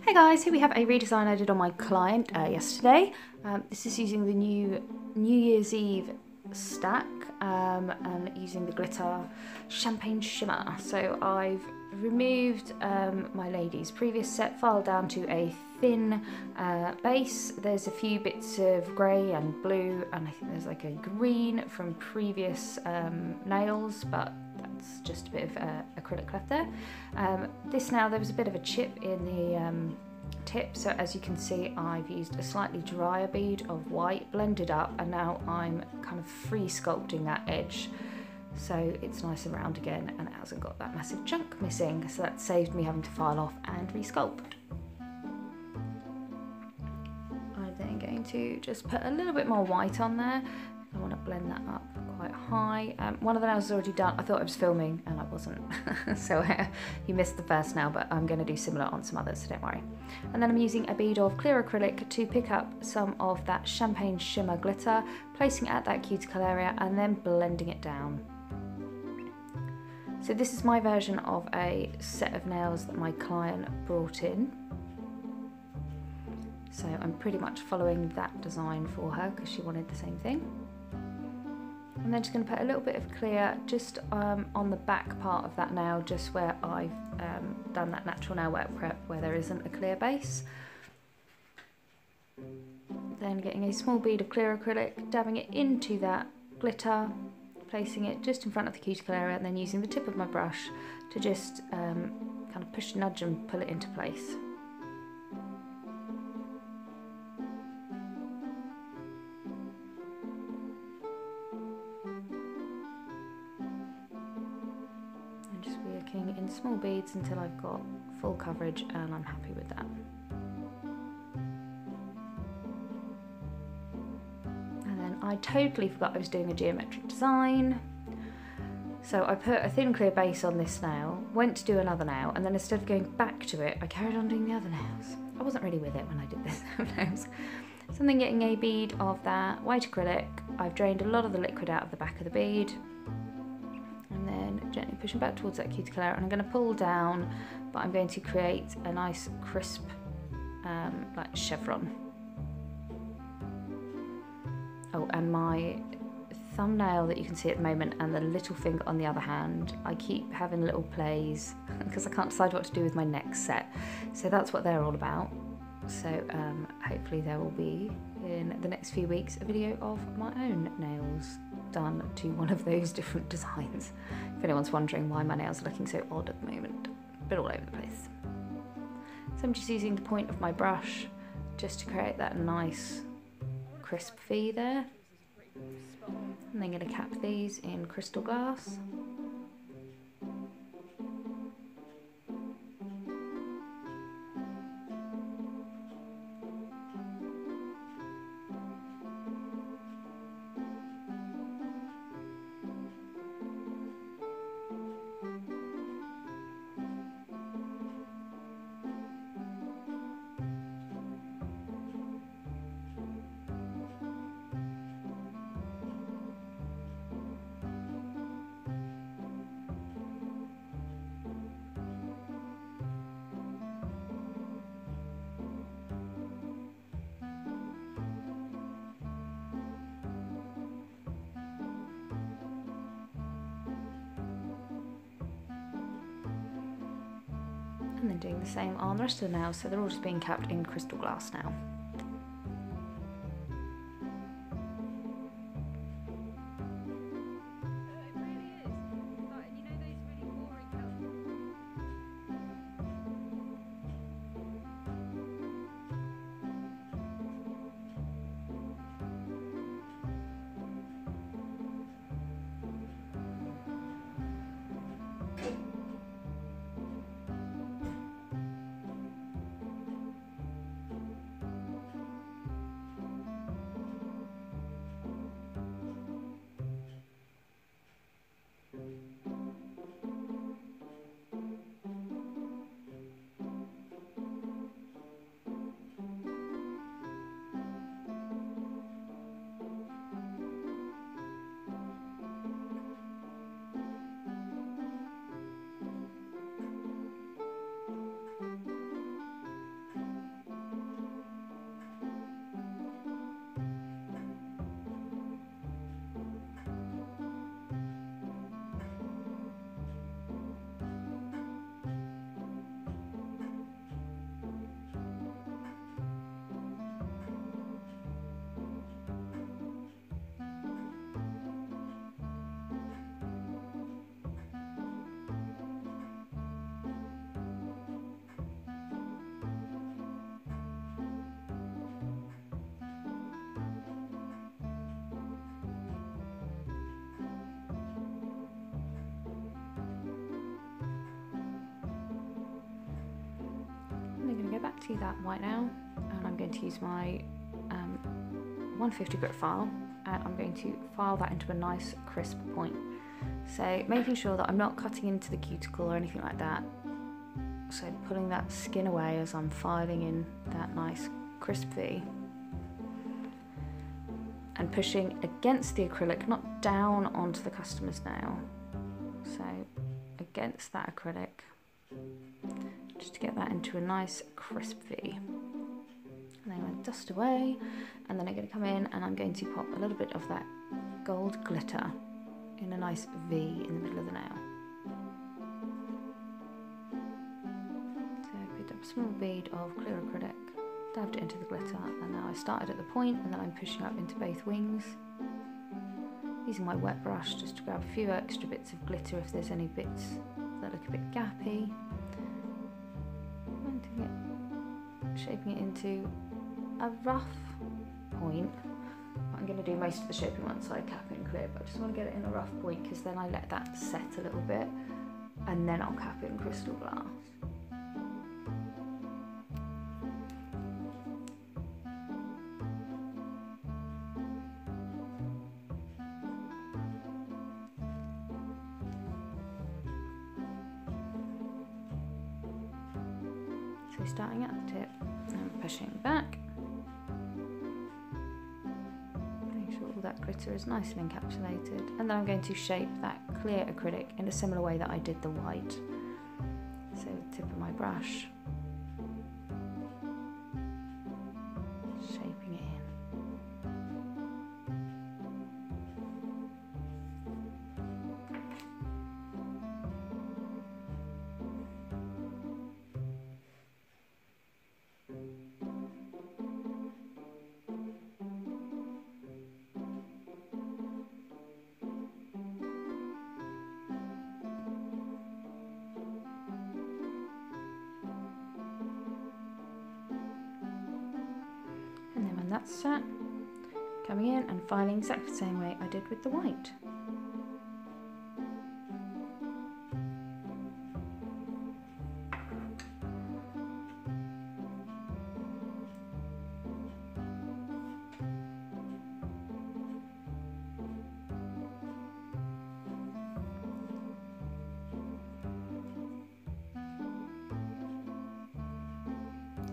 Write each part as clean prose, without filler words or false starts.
Hey guys, here we have a redesign I did on my client yesterday. This is using the new New Year's Eve stack and using the glitter champagne shimmer. So I've removed my lady's previous set, filed down to a thin base. There's a few bits of grey and blue, and I think there's like a green from previous nails, but that's just a bit of acrylic left there. This now, there was a bit of a chip in the tip, so as you can see I've used a slightly drier bead of white, blended up, and now I'm kind of free sculpting that edge so it's nice and round again and it hasn't got that massive chunk missing, so that saved me having to file off and resculpt. I'm then going to just put a little bit more white on there. I want to blend that up quite high. One of the nails is already done. I thought I was filming and I wasn't, so you missed the first nail, but I'm going to do similar on some others, so don't worry. And then I'm using a bead of clear acrylic to pick up some of that champagne shimmer glitter, placing it at that cuticle area and then blending it down. So this is my version of a set of nails that my client brought in. So I'm pretty much following that design for her because she wanted the same thing. I'm then just going to put a little bit of clear just on the back part of that nail, just where I've done that natural nail work prep where there isn't a clear base. Then getting a small bead of clear acrylic, dabbing it into that glitter, placing it just in front of the cuticle area, and then using the tip of my brush to just kind of push, nudge and pull it into place. In small beads until I've got full coverage and I'm happy with that. And then I totally forgot I was doing a geometric design. So I put a thin clear base on this nail, went to do another nail, and then instead of going back to it, I carried on doing the other nails. I wasn't really with it when I did this nails. So I'm then getting a bead of that white acrylic. I've drained a lot of the liquid out of the back of the bead. Gently pushing back towards that cuticle area, and I'm going to pull down, but I'm going to create a nice crisp like chevron. Oh, and my thumbnail that you can see at the moment and the little finger on the other hand, I keep having little plays because I can't decide what to do with my next set, so that's what they're all about. So hopefully there will be in the next few weeks a video of my own nails done to one of those different designs. If anyone's wondering why my nails are looking so odd at the moment, a bit all over the place. So I'm just using the point of my brush just to create that nice crisp V there. And then going to cap these in crystal glass. And then doing the same on the rest of the nails, so they're all just being capped in crystal glass now. go back to that white now, and I'm going to use my 150 grit file, and I'm going to file that into a nice crisp point. So making sure that I'm not cutting into the cuticle or anything like that. So pulling that skin away as I'm filing in that nice crisp V. And pushing against the acrylic, not down onto the customer's nail. So against that acrylic, just to get that into a nice crisp V. And then I'm going to dust away, and then I'm going to come in and I'm going to pop a little bit of that gold glitter in a nice V in the middle of the nail. So I picked up a small bead of clear acrylic, dabbed it into the glitter, and now I started at the point and then I'm pushing up into both wings. Using my wet brush just to grab a few extra bits of glitter if there's any bits that look a bit gappy. Shaping it into a rough point. I'm going to do most of the shaping once I cap it and clear, but I just want to get it in a rough point because then I let that set a little bit and then I'll cap it in crystal glass. So starting at the tip and pushing back. That glitter is nice and encapsulated, and then I'm going to shape that clear acrylic in a similar way that I did the white. So the tip of my brush, shaping it in. That's set, coming in and filing exactly the same way I did with the white.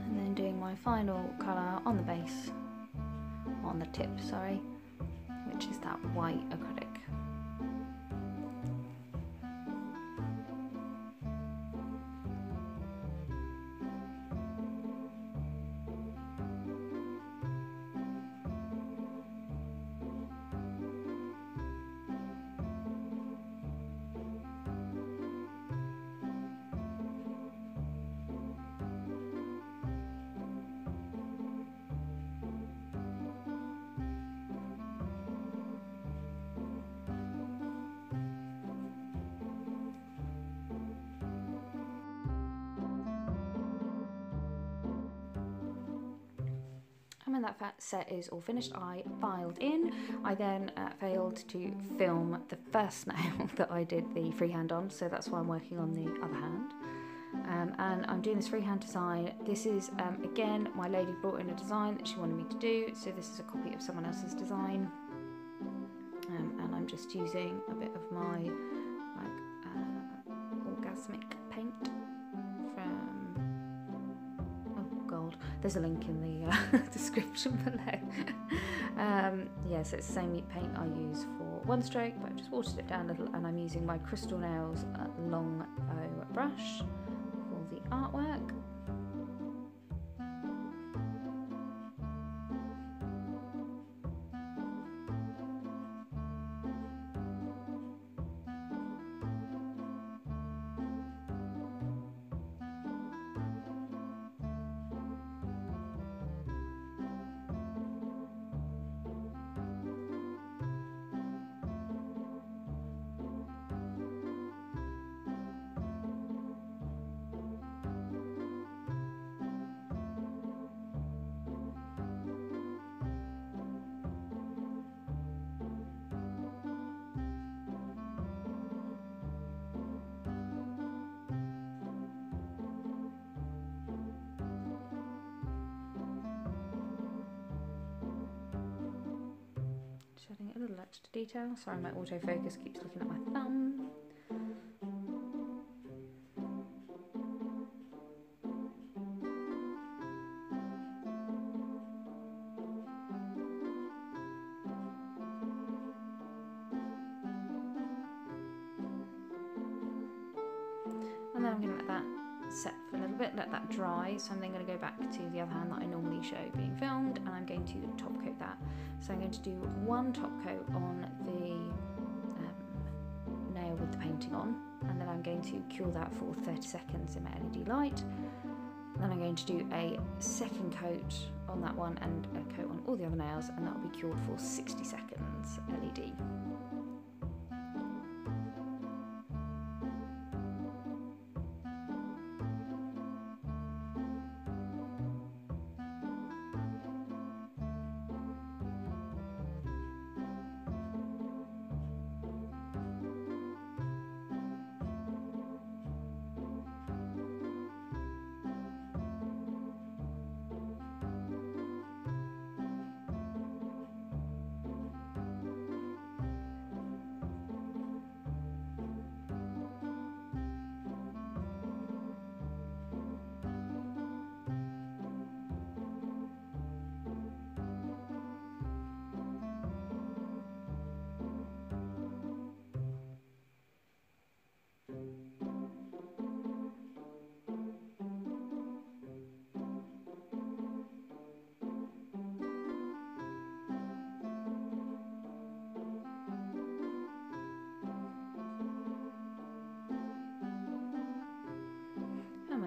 And then doing my final colour on the base. On the tip, sorry, which is that white acrylic. When that set is all finished, I filed in. I then failed to film the first nail that I did the freehand on, so that's why I'm working on the other hand. And I'm doing this freehand design. This is, again, my lady brought in a design that she wanted me to do, so this is a copy of someone else's design. And I'm just using a bit of my orgasmic paint from gold. There's a link in the description below. Yeah, so it's the same paint I use for one stroke, but I've just watered it down a little, and I'm using my Crystal Nails long bow brush for the artwork. to detail. Sorry, my autofocus keeps looking at my thumb. And then I'm going to let that set for a little bit, let that dry. So I'm then going to go back to the other hand that I normally show being filmed, and I'm going to top coat that. So I'm going to do one top coat on the nail with the painting on, and then I'm going to cure that for 30 seconds in my LED light. And then I'm going to do a second coat on that one and a coat on all the other nails, and that will be cured for 60 seconds LED.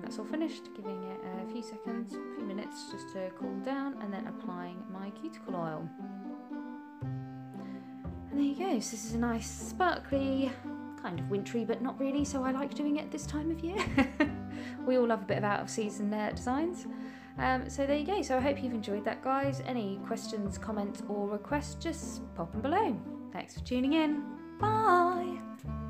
That's all finished, giving it a few seconds, a few minutes just to cool down, and then applying my cuticle oil. And there you go, so this is a nice sparkly, kind of wintry but not really, so I like doing it this time of year. We all love a bit of out of season designs. So there you go, so I hope you've enjoyed that, guys. Any questions, comments or requests, just pop them below. Thanks for tuning in, bye!